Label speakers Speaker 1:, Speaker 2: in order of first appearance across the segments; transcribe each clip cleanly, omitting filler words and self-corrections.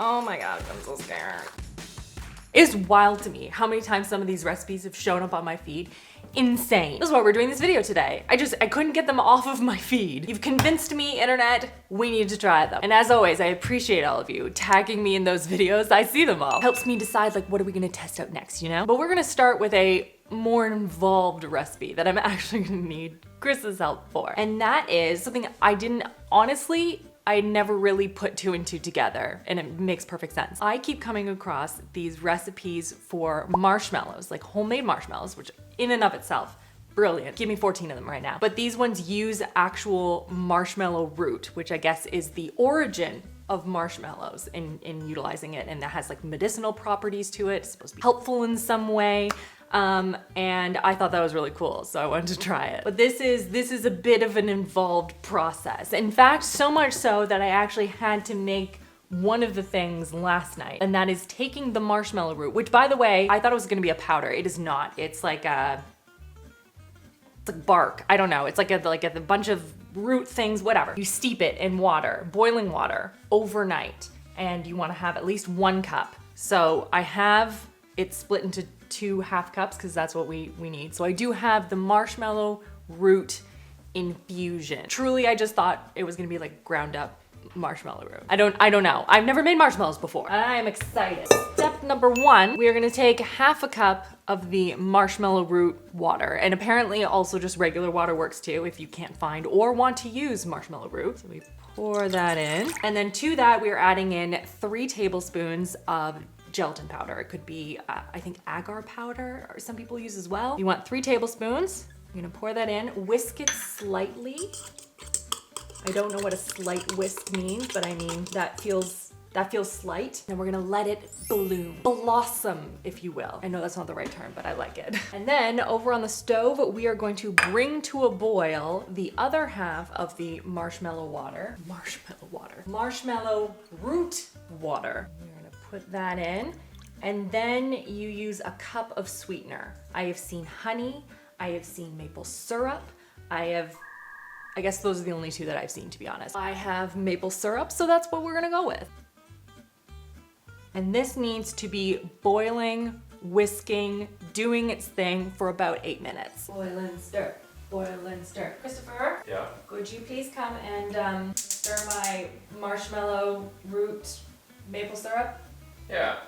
Speaker 1: Oh my God, I'm so scared. It's wild to me how many times some of these recipes have shown up on my feed. Insane. This is why we're doing this video today. I couldn't get them off of my feed. You've convinced me, internet, we need to try them. And as always, I appreciate all of you tagging me in those videos. I see them all. Helps me decide like, what are we gonna test out next, you know? But we're gonna start with a more involved recipe that I'm actually gonna need Chris's help for. And that is something I never really put two and two together, and it makes perfect sense. I keep coming across these recipes for marshmallows, like homemade marshmallows, which in and of itself, brilliant. Give me 14 of them right now. But these ones use actual marshmallow root, which I guess is the origin of marshmallows in utilizing it, and that has like medicinal properties to it. It's supposed to be helpful in some way. And I thought that was really cool, so I wanted to try it. But this is a bit of an involved process. In fact, so much so that I actually had to make one of the things last night, and that is taking the marshmallow root, which by the way, I thought it was gonna be a powder. It is not. It's like bark. I don't know. It's like a bunch of root things, whatever. You steep it in water, boiling water, overnight, and you wanna have at least 1 cup. So I have it split into 2 half cups because that's what we need. So I do have the marshmallow root infusion. Truly, I just thought it was gonna be like ground up marshmallow root. I don't know. I've never made marshmallows before, and I am excited. Step number 1, we are gonna take half a cup of the marshmallow root water, and apparently also just regular water works too if you can't find or want to use marshmallow root. So we pour that in, and then to that we are adding in 3 tablespoons of gelatin powder. It could be, I think agar powder, or some people use as well. You want 3 tablespoons. I'm gonna pour that in, whisk it slightly. I don't know what a slight whisk means, but I mean, that feels slight. And we're gonna let it bloom, blossom, if you will. I know that's not the right term, but I like it. And then over on the stove, we are going to bring to a boil the other half of the marshmallow root water. Put that in, and then you use a cup of sweetener. I have seen honey, I have seen maple syrup, I guess those are the only 2 that I've seen, to be honest. I have maple syrup, so that's what we're gonna go with. And this needs to be boiling, whisking, doing its thing for about 8 minutes. Boil and stir, boil and stir. Christopher?
Speaker 2: Yeah?
Speaker 1: Could you please come and stir my marshmallow root maple syrup?
Speaker 2: Yeah.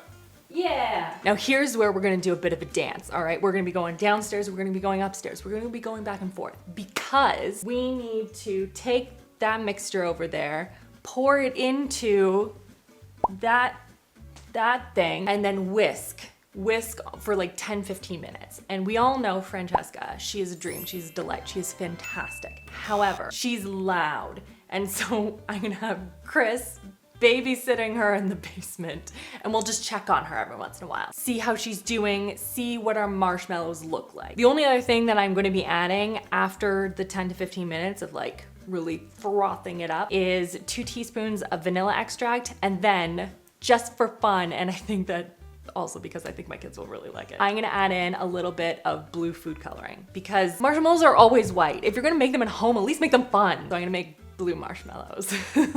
Speaker 1: Yeah. Now here's where we're gonna do a bit of a dance, all right? We're gonna be going downstairs, we're gonna be going upstairs, we're gonna be going back and forth because we need to take that mixture over there, pour it into that thing, and then whisk for like 10-15 minutes. And we all know Francesca, she is a dream, she's a delight, she is fantastic. However, she's loud. And so I'm gonna have Chris babysitting her in the basement, and we'll just check on her every once in a while. See how she's doing, see what our marshmallows look like. The only other thing that I'm gonna be adding after the 10 to 15 minutes of like really frothing it up is 2 teaspoons of vanilla extract, and then just for fun, and I think that also because I think my kids will really like it, I'm gonna add in a little bit of blue food coloring because marshmallows are always white. If you're gonna make them at home, at least make them fun. So I'm gonna make blue marshmallows.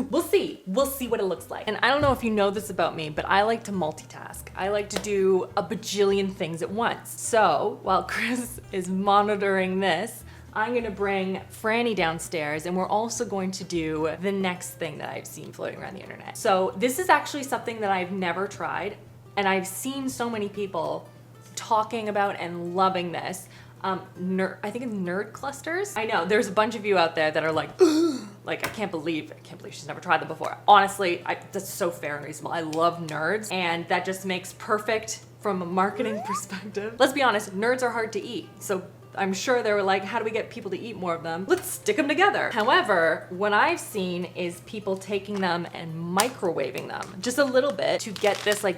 Speaker 1: We'll see what it looks like. And I don't know if you know this about me, but I like to multitask. I like to do a bajillion things at once. So while Chris is monitoring this, I'm gonna bring Franny downstairs, and we're also going to do the next thing that I've seen floating around the internet. So this is actually something that I've never tried, and I've seen so many people talking about and loving this. I think it's nerd clusters. I know there's a bunch of you out there that are like, like I can't believe she's never tried them before. Honestly, that's so fair and reasonable. I love nerds, and that just makes perfect from a marketing perspective. Let's be honest, nerds are hard to eat. So I'm sure they were like, how do we get people to eat more of them? Let's stick them together. However, what I've seen is people taking them and microwaving them just a little bit to get this like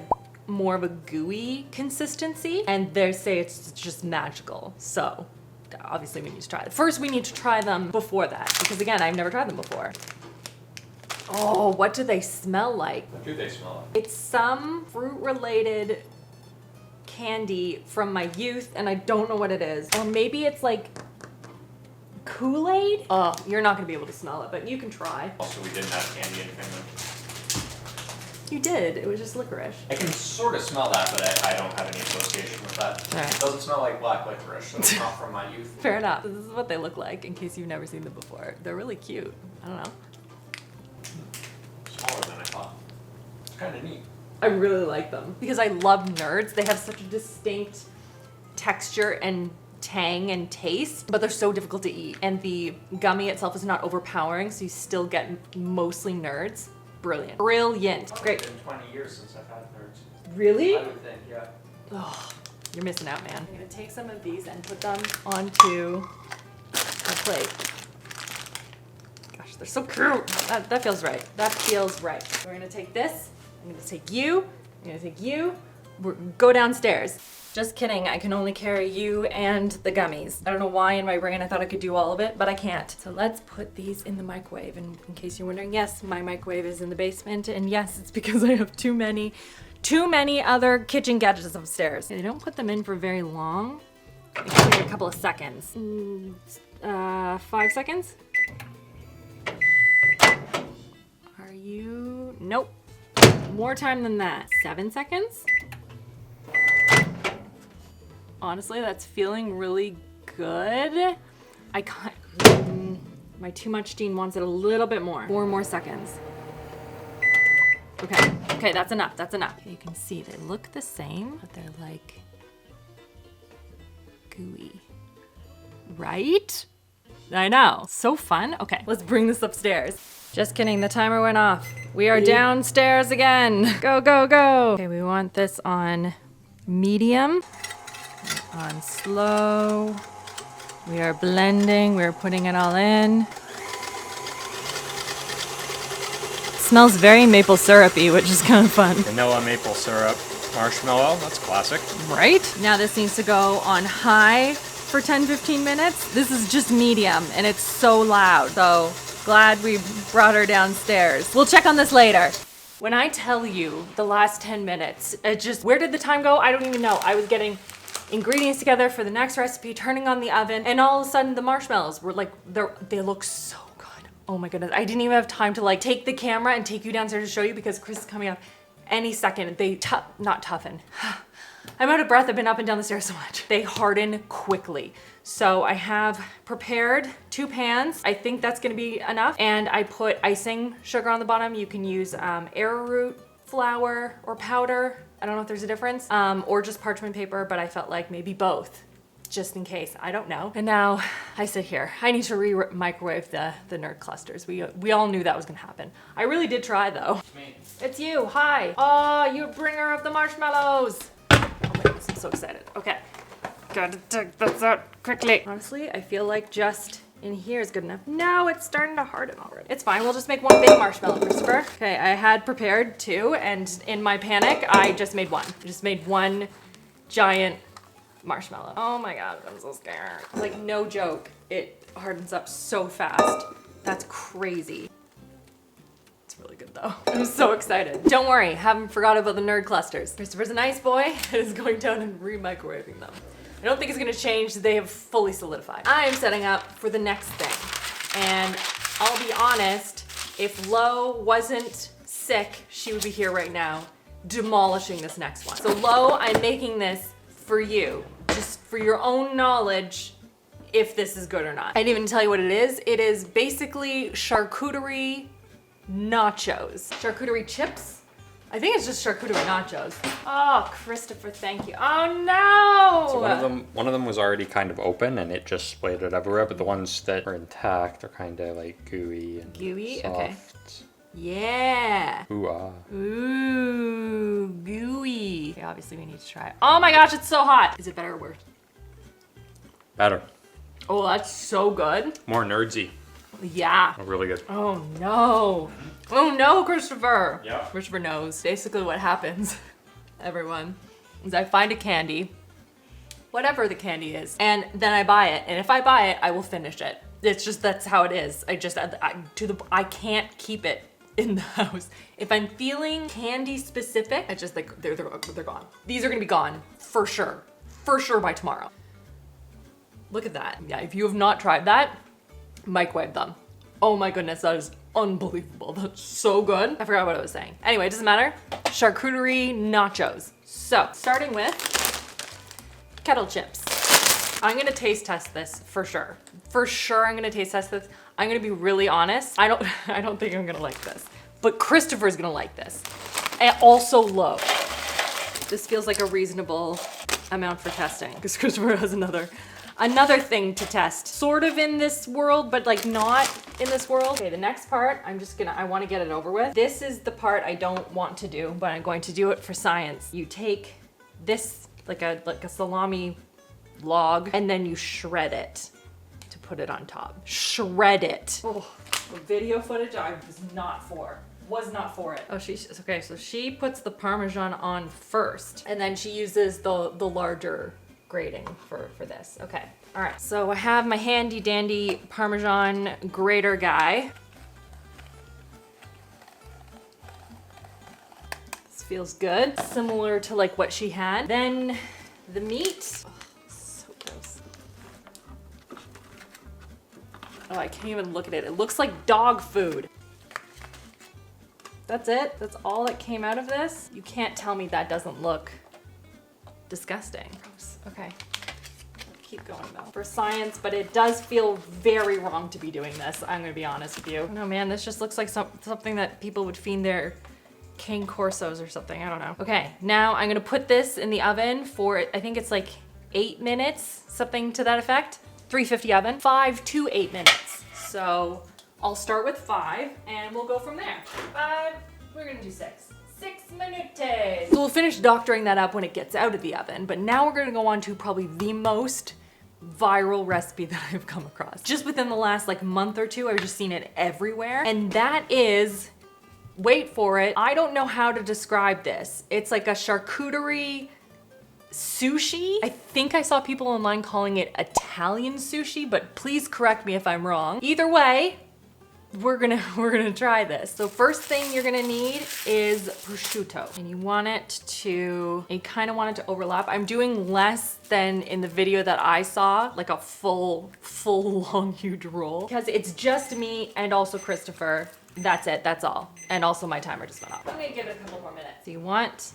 Speaker 1: more of a gooey consistency, and they say it's just magical. So obviously we need to try it. First we need to try them before that, because again, I've never tried them before. Oh, what do they smell like?
Speaker 2: What do they smell like?
Speaker 1: It's some fruit related candy from my youth, and I don't know what it is. Or maybe it's like Kool-Aid? Oh, you're not gonna be able to smell it, but you can try.
Speaker 2: Also, we didn't have candy in Finland.
Speaker 1: You did. It was just licorice.
Speaker 2: I can sort of smell that, but I don't have any association with that.
Speaker 1: All right.
Speaker 2: It doesn't smell like black licorice, so it's not from my youth.
Speaker 1: Fair enough. This is what they look like in case you've never seen them before. They're really cute. I don't know.
Speaker 2: Smaller than I thought. It's kind of neat.
Speaker 1: I really like them because I love nerds. They have such a distinct texture and tang and taste, but they're so difficult to eat. And the gummy itself is not overpowering, so you still get mostly nerds. Brilliant. Brilliant. Great.
Speaker 2: It's been 20 years since I've had nerds.
Speaker 1: Really?
Speaker 2: I would think, yeah.
Speaker 1: Oh, you're missing out, man. I'm gonna take some of these and put them onto a plate. Gosh, they're so cute. That feels right. That feels right. We're gonna take this. I'm gonna take you. I'm gonna take you. Go downstairs. Just kidding, I can only carry you and the gummies. I don't know why in my brain I thought I could do all of it, but I can't. So let's put these in the microwave. And in case you're wondering, yes, my microwave is in the basement. And yes, it's because I have too many other kitchen gadgets upstairs. They don't put them in for very long. Maybe a couple of seconds. 5 seconds? Are you? Nope. More time than that. 7 seconds? Honestly, that's feeling really good. I can't, my too much Dean wants it a little bit more. 4 more seconds. Okay, that's enough, that's enough. Okay, you can see they look the same, but they're like gooey. Right? I know, so fun. Okay, let's bring this upstairs. Just kidding, the timer went off. We are downstairs again. Go, go, go. Okay, we want this on medium. On slow. We are blending, we're putting it all in. It smells very maple syrupy, which is kind of fun.
Speaker 2: Vanilla maple syrup marshmallow, that's classic.
Speaker 1: Right? Now this needs to go on high for 10-15 minutes. This is just medium and it's so loud. So glad we brought her downstairs. We'll check on this later. When I tell you the last 10 minutes, it just, where did the time go? I don't even know. I was getting ingredients together for the next recipe, turning on the oven, and all of a sudden the marshmallows were like, they look so good. Oh my goodness. I didn't even have time to like take the camera and take you downstairs to show you because Chris is coming up any second. They not toughen. I'm out of breath. I've been up and down the stairs so much. They harden quickly. So I have prepared 2 pans. I think that's gonna be enough. And I put icing sugar on the bottom. You can use arrowroot flour or powder. I don't know if there's a difference, or just parchment paper, but I felt like maybe both, just in case, I don't know. And now I sit here. I need to microwave the nerd clusters. We all knew that was gonna happen. I really did try though.
Speaker 2: It's me.
Speaker 1: It's you, hi. Oh, you bringer of the marshmallows. Oh my goodness, I'm so excited. Okay, gotta take this out quickly. Honestly, I feel like just in here is good enough. No, it's starting to harden already. It's fine, we'll just make one big marshmallow, Christopher. Okay, I had prepared 2, and in my panic, I just made 1. I just made 1 giant marshmallow. Oh my God, I'm so scared. Like, no joke, it hardens up so fast. That's crazy. It's really good though. I'm so excited. Don't worry, haven't forgot about the nerd clusters. Christopher's a nice boy and is going down and re-microwaving them. I don't think it's gonna change, they have fully solidified. I am setting up for the next thing. And I'll be honest, if Lo wasn't sick, she would be here right now demolishing this next one. So Lo, I'm making this for you, just for your own knowledge, if this is good or not. I didn't even tell you what it is. It is basically charcuterie nachos. Charcuterie chips? I think it's just charcuterie nachos. Oh, Christopher, thank you. Oh no!
Speaker 2: So one of them was already kind of open and it just splayed it everywhere, but the ones that are intact are kind of like gooey and
Speaker 1: gooey?
Speaker 2: soft.
Speaker 1: Okay. Yeah.
Speaker 2: Ooh, ah.
Speaker 1: Ooh, gooey. Okay, obviously we need to try it. Oh my gosh, it's so hot. Is it better or worse?
Speaker 2: Better.
Speaker 1: Oh, that's so good.
Speaker 2: More nerdsy.
Speaker 1: Yeah.
Speaker 2: Oh, really good.
Speaker 1: Oh no. Oh no, Christopher.
Speaker 2: Yeah.
Speaker 1: Christopher knows. Basically what happens, everyone, is I find a candy, whatever the candy is, and then I buy it. And if I buy it, I will finish it. It's just, that's how it is. I can't keep it in the house. If I'm feeling candy specific, I just like, they're gone. These are gonna be gone for sure by tomorrow. Look at that. Yeah, if you have not tried that, microwave them. Oh my goodness, that is unbelievable. That's so good. I forgot what I was saying. Anyway, it doesn't matter. Charcuterie nachos. So, starting with kettle chips. I'm gonna taste test this for sure. For sure, I'm gonna taste test this. I'm gonna be really honest. I don't think I'm gonna like this, but Christopher's gonna like this. And also low. This feels like a reasonable amount for testing because Christopher has another thing to test. Sort of in this world, but like not in this world. Okay, the next part, I want to get it over with. This is the part I don't want to do, but I'm going to do it for science. You take this, like a salami log, and then you shred it to put it on top. Shred it. Oh, the video footage I was not for it. Oh, okay, so she puts the Parmesan on first, and then she uses the larger grating for this. Okay, all right. So I have my handy dandy Parmesan grater guy. This feels good. Similar to like what she had. Then the meat. Oh, so gross. Oh, I can't even look at it. It looks like dog food. That's it? That's all that came out of this? You can't tell me that doesn't look disgusting. Gross. Okay. Keep going though. For science, but it does feel very wrong to be doing this. I'm gonna be honest with you. No man, this just looks like something that people would feed their cane corsos or something. I don't know. Okay, now I'm gonna put this in the oven for, I think it's like 8 minutes, something to that effect. 350 oven, 5 to 8 minutes. So I'll start with 5 and we'll go from there. 5, we're gonna do 6. 6 minutes. So we'll finish doctoring that up when it gets out of the oven, but now we're gonna go on to probably the most viral recipe that I've come across. Just within the last like month or two, I've just seen it everywhere. And that is, wait for it, I don't know how to describe this. It's like a charcuterie sushi. I think I saw people online calling it Italian sushi, but please correct me if I'm wrong. Either way, we're gonna try this. So first thing you're gonna need is prosciutto, and you kind of want it to overlap. I'm doing less than in the video that I saw, like a full long huge roll, because it's just me and also Christopher. That's it, that's all. And also my timer just went off. I'm gonna give it a couple more minutes. So you want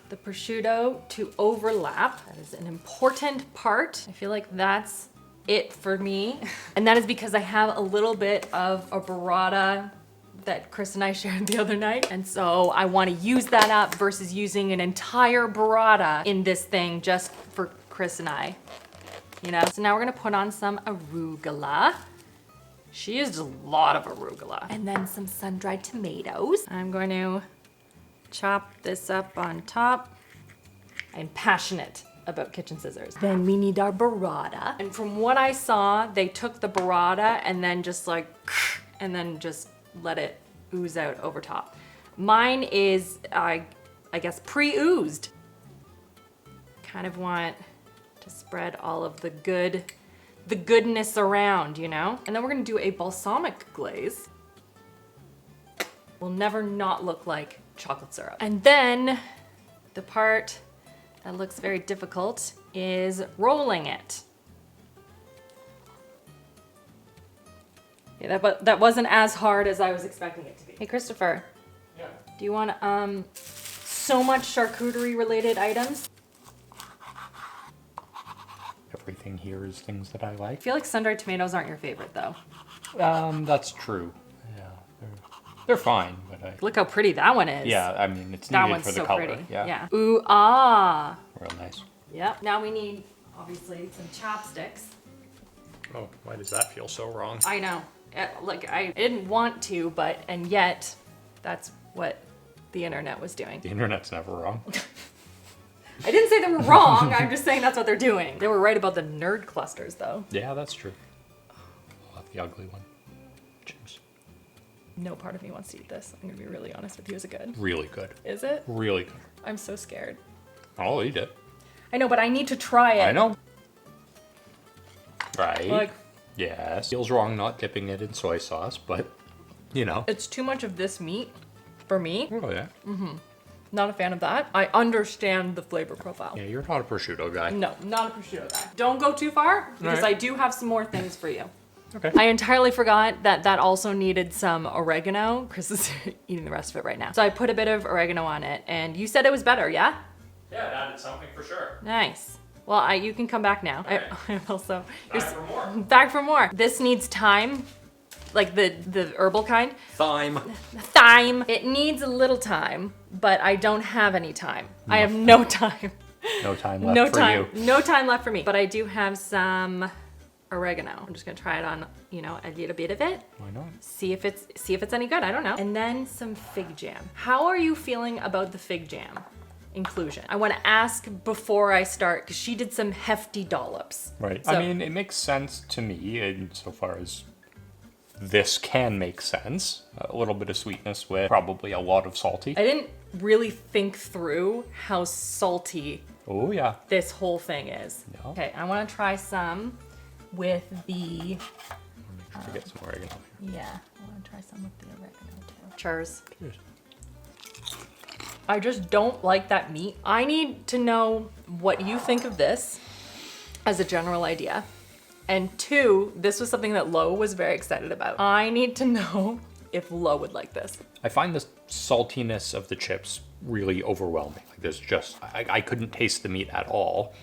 Speaker 1: the prosciutto to overlap. That is an important part. I feel like that's it for me. And that is because I have a little bit of a burrata that Chris and I shared the other night. And so I want to use that up versus using an entire burrata in this thing just for Chris and I, you know? So now we're gonna put on some arugula. She used a lot of arugula. And then some sun-dried tomatoes. I'm going to chop this up on top. I'm passionate about kitchen scissors. Then we need our burrata. And from what I saw, they took the burrata and then just let it ooze out over top. Mine is, I guess, pre-oozed. Kind of want to spread all of the goodness around, you know? And then we're gonna do a balsamic glaze. Will never not look like chocolate syrup. And then the part that looks very difficult is rolling it. Yeah, that wasn't as hard as I was expecting it to be. Hey, Christopher.
Speaker 2: Yeah.
Speaker 1: Do you want so much charcuterie related items?
Speaker 2: Everything here is things that I like.
Speaker 1: I feel like sun-dried tomatoes aren't your favorite though.
Speaker 2: That's true. Yeah, they're fine, but
Speaker 1: Look how pretty that one is.
Speaker 2: yeah, I mean, it's
Speaker 1: That
Speaker 2: needed
Speaker 1: one's
Speaker 2: for the
Speaker 1: so
Speaker 2: color.
Speaker 1: pretty.
Speaker 2: Yeah.
Speaker 1: Ooh, ah.
Speaker 2: Real nice.
Speaker 1: Yep. Now we need, obviously, some chopsticks.
Speaker 2: Oh, why does that feel so wrong?
Speaker 1: I know. Like, I didn't want to, and yet, that's what the internet was doing.
Speaker 2: The internet's never wrong.
Speaker 1: I didn't say they were wrong, I'm just saying that's what they're doing. They were right about the nerd clusters, though.
Speaker 2: Yeah, that's true. I'll have the ugly one. Cheers.
Speaker 1: No part of me wants to eat this. I'm gonna be really honest with you. Is it good?
Speaker 2: Really good.
Speaker 1: Is it?
Speaker 2: Really good.
Speaker 1: I'm so scared.
Speaker 2: I'll eat it.
Speaker 1: I know, but I need to try it.
Speaker 2: I know. Right.
Speaker 1: Like,
Speaker 2: yes. Feels wrong not dipping it in soy sauce, but, you know.
Speaker 1: it's too much of this meat for me.
Speaker 2: Oh, yeah.
Speaker 1: Not a fan of that. I understand the flavor profile.
Speaker 2: Yeah, you're not a prosciutto guy.
Speaker 1: No, not a prosciutto guy. Don't go too far, because
Speaker 2: Right.
Speaker 1: I do have some more things for you.
Speaker 2: Okay.
Speaker 1: I entirely forgot that that also needed some oregano. Chris is eating the rest of it right now. So I put a bit of oregano on it, and you said it was better, yeah?
Speaker 2: Yeah, it added something for sure.
Speaker 1: Nice. Well, you can come back now.
Speaker 2: Okay.
Speaker 1: I also
Speaker 2: Back for more.
Speaker 1: back for more. This needs thyme, like the herbal kind.
Speaker 2: Thyme.
Speaker 1: Thyme. It needs a little time, but I don't have any time. I have no time.
Speaker 2: No time left
Speaker 1: No
Speaker 2: for
Speaker 1: time.
Speaker 2: you.
Speaker 1: No time left for me. But I do have some oregano. I'm just gonna try it on, you know, a little bit of it.
Speaker 2: Why not?
Speaker 1: See if it's any good. I don't know. And then some fig jam. How are you feeling about the fig jam inclusion? I want to ask before I start, because she did some hefty dollops.
Speaker 2: Right.
Speaker 1: So-
Speaker 2: I mean, it makes sense to me insofar as this can make sense. A little bit of sweetness with probably a lot of salty.
Speaker 1: I didn't really think through how salty
Speaker 2: Oh, yeah.
Speaker 1: this whole thing is.
Speaker 2: No.
Speaker 1: Okay, I want to try some with the,
Speaker 2: Make sure to get some oregano here.
Speaker 1: yeah, I want to try some with the oregano too. Cheers.
Speaker 2: Cheers.
Speaker 1: I just don't like that meat. I need to know what you think of this as a general idea. And two, this was something that Lo was very excited about. I need to know if Lo would like this.
Speaker 2: I find the saltiness of the chips really overwhelming. Like there's just, I couldn't taste the meat at all.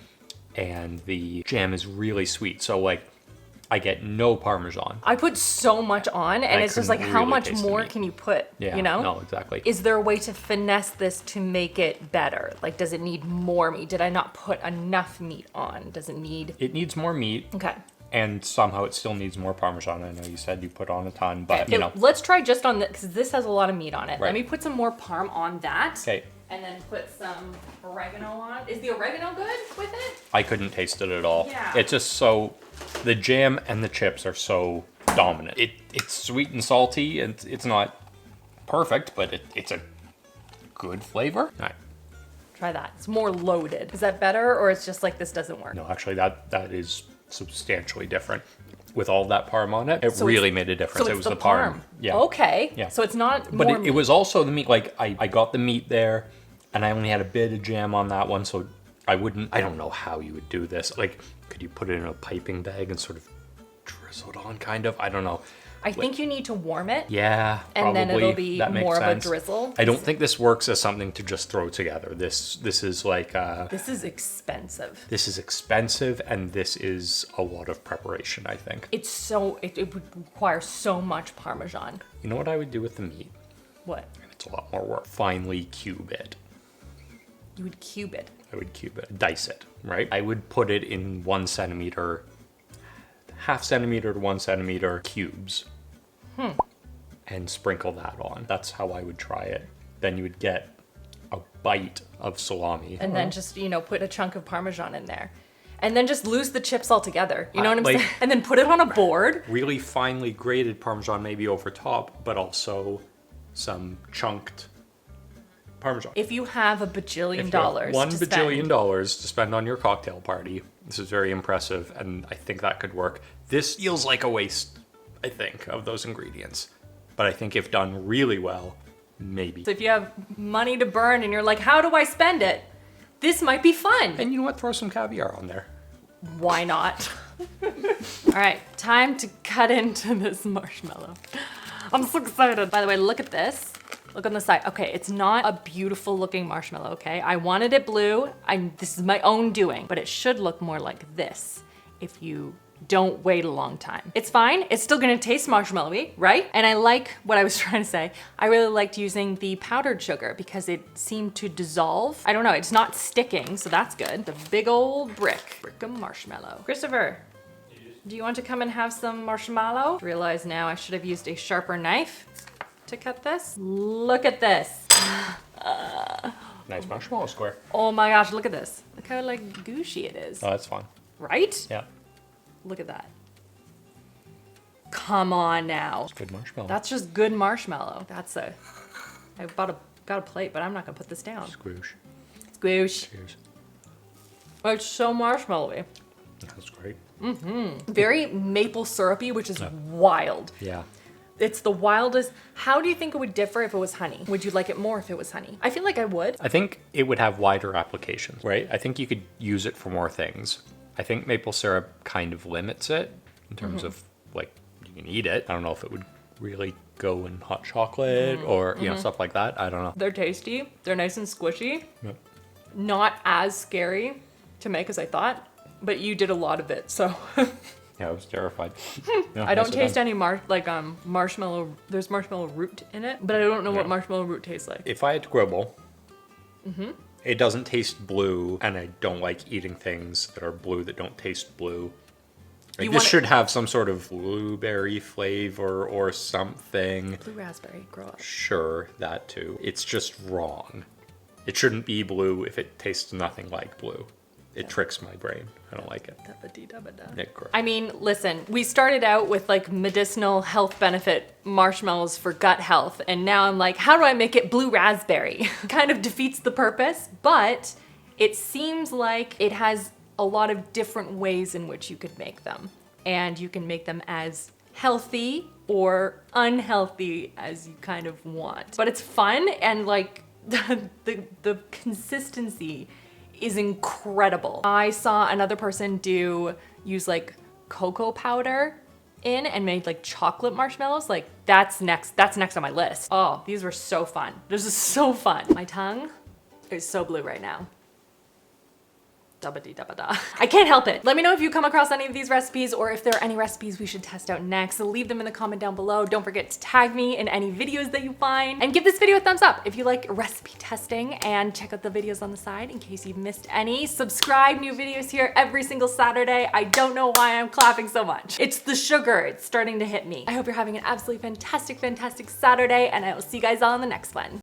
Speaker 2: And the jam is really sweet. So like, I get no Parmesan.
Speaker 1: I put so much on, and
Speaker 2: I
Speaker 1: it's just like,
Speaker 2: couldn't
Speaker 1: how
Speaker 2: really
Speaker 1: much
Speaker 2: taste the
Speaker 1: more
Speaker 2: meat.
Speaker 1: can you put?
Speaker 2: Yeah,
Speaker 1: You know?
Speaker 2: no, exactly.
Speaker 1: Is there a way to finesse this to make it better? Like, does it need more meat? Did I not put enough meat on? Does it need?
Speaker 2: It needs more meat.
Speaker 1: Okay.
Speaker 2: And somehow it still needs more Parmesan. I know you said you put on a ton, but
Speaker 1: Okay,
Speaker 2: you know.
Speaker 1: let's try just on this, because this has a lot of meat on it.
Speaker 2: Right.
Speaker 1: Let me put some more parm on that.
Speaker 2: Okay.
Speaker 1: And then put some oregano on. Is the oregano good with it?
Speaker 2: I couldn't taste it at all.
Speaker 1: Yeah.
Speaker 2: It's just so, the jam and the chips are so dominant. It's sweet and salty, and it's not perfect, but it's a good flavor. All right.
Speaker 1: Try that. It's more loaded. Is that better, or it's just like this doesn't work?
Speaker 2: No, actually, that is substantially different. With all that parm on it, it
Speaker 1: So
Speaker 2: really
Speaker 1: it's-
Speaker 2: made a difference.
Speaker 1: So
Speaker 2: It
Speaker 1: it's
Speaker 2: was the parm. Yeah.
Speaker 1: Okay.
Speaker 2: Yeah.
Speaker 1: So it's not
Speaker 2: But
Speaker 1: more
Speaker 2: it
Speaker 1: meat.
Speaker 2: was also the meat. Like I got the meat there, and I only had a bit of jam on that one, so I don't know how you would do this. Like, could you put it in a piping bag and sort of drizzle it on, kind of? I don't know.
Speaker 1: I think you need to warm it.
Speaker 2: Yeah,
Speaker 1: And then
Speaker 2: probably.
Speaker 1: it'll be
Speaker 2: That makes
Speaker 1: more of a
Speaker 2: sense.
Speaker 1: drizzle.
Speaker 2: I don't think this works as something to just throw together. This is like
Speaker 1: This is expensive.
Speaker 2: this is expensive, and this is a lot of preparation, I think.
Speaker 1: It would require so much Parmesan.
Speaker 2: You know what I would do with the meat?
Speaker 1: What?
Speaker 2: And it's a lot more work. Finely cube it.
Speaker 1: You would cube it.
Speaker 2: I would cube it, dice it, right? I would put it in 1 centimeter, half centimeter to 1 centimeter cubes. And sprinkle that on. That's how I would try it. Then you would get a bite of salami.
Speaker 1: And then just, put a chunk of Parmesan in there. And then just lose the chips altogether. You know what I'm
Speaker 2: like-
Speaker 1: saying? And then put it on a board.
Speaker 2: Really finely grated Parmesan maybe over top, but also some chunked Parmesan.
Speaker 1: If you have a bajillion
Speaker 2: If you have
Speaker 1: dollars
Speaker 2: $1
Speaker 1: to
Speaker 2: bajillion
Speaker 1: spend,
Speaker 2: dollars to spend on your cocktail party, this is very impressive, and I think that could work. This feels like a waste, I think, of those ingredients. But I think if done really well, maybe.
Speaker 1: so if you have money to burn and you're like, how do I spend it? This might be fun.
Speaker 2: And you know what? Throw some caviar on there.
Speaker 1: Why not? All right, time to cut into this marshmallow. I'm so excited. By the way, look at this. Look on the side. Okay, it's not a beautiful looking marshmallow, okay? I wanted it blue. This is my own doing, but it should look more like this if you don't wait a long time. It's fine. It's still gonna taste marshmallowy, right? And I like what I was trying to say. I really liked using the powdered sugar because it seemed to dissolve. I don't know, it's not sticking, so that's good. The big old brick of marshmallow. Christopher, do you want to come and have some marshmallow? Realize now I should have used a sharper knife to cut this. Look at this.
Speaker 2: Nice marshmallow square.
Speaker 1: Oh my gosh, look at this. Look how like gushy it is,
Speaker 2: Oh, that's fun.
Speaker 1: right?
Speaker 2: Yeah.
Speaker 1: Look at that. Come on now.
Speaker 2: It's good marshmallow.
Speaker 1: That's just good marshmallow. I got a plate, but I'm not gonna put this down.
Speaker 2: Squoosh.
Speaker 1: Squoosh.
Speaker 2: Cheers.
Speaker 1: Oh, it's so marshmallowy.
Speaker 2: That's great.
Speaker 1: Very maple syrupy, which is wild.
Speaker 2: Yeah.
Speaker 1: It's the wildest. How do you think it would differ if it was honey? Would you like it more if it was honey? I feel like I would.
Speaker 2: I think it would have wider applications, right? I think you could use it for more things. I think maple syrup kind of limits it in terms of like, you can eat it. I don't know if it would really go in hot chocolate or, you know, stuff like that. I don't know.
Speaker 1: They're tasty. They're nice and squishy.
Speaker 2: Yep.
Speaker 1: Not as scary to make as I thought, but you did a lot of it, so.
Speaker 2: Yeah, I was terrified. Yeah,
Speaker 1: I don't
Speaker 2: nicely
Speaker 1: taste
Speaker 2: done.
Speaker 1: any marshmallow. There's marshmallow root in it, but I don't know what marshmallow root tastes like.
Speaker 2: If I had to quibble, it doesn't taste blue, and I don't like eating things that are blue that don't taste blue. Like,
Speaker 1: You
Speaker 2: this
Speaker 1: want it-
Speaker 2: should have some sort of blueberry flavor or something.
Speaker 1: Blue raspberry, grow up.
Speaker 2: Sure, that too. It's just wrong. It shouldn't be blue if it tastes nothing like blue. It tricks my brain. I don't like it. Yeah, correct.
Speaker 1: I mean, listen, we started out with like medicinal health benefit marshmallows for gut health, and now I'm like, how do I make it blue raspberry? Kind of defeats the purpose, but it seems like it has a lot of different ways in which you could make them. And you can make them as healthy or unhealthy as you kind of want. But it's fun, and like the consistency is incredible. I saw another person use like cocoa powder in and made like chocolate marshmallows. Like that's next on my list. Oh, these were so fun. This is so fun. My tongue is so blue right now. Dabba-dee-dabba-da. I can't help it. Let me know if you come across any of these recipes or if there are any recipes we should test out next. So leave them in the comment down below. Don't forget to tag me in any videos that you find, and give this video a thumbs up if you like recipe testing, and check out the videos on the side in case you've missed any. Subscribe, new videos here every single Saturday. I don't know why I'm clapping so much. It's the sugar, it's starting to hit me. I hope you're having an absolutely fantastic, fantastic Saturday, and I will see you guys all in the next one.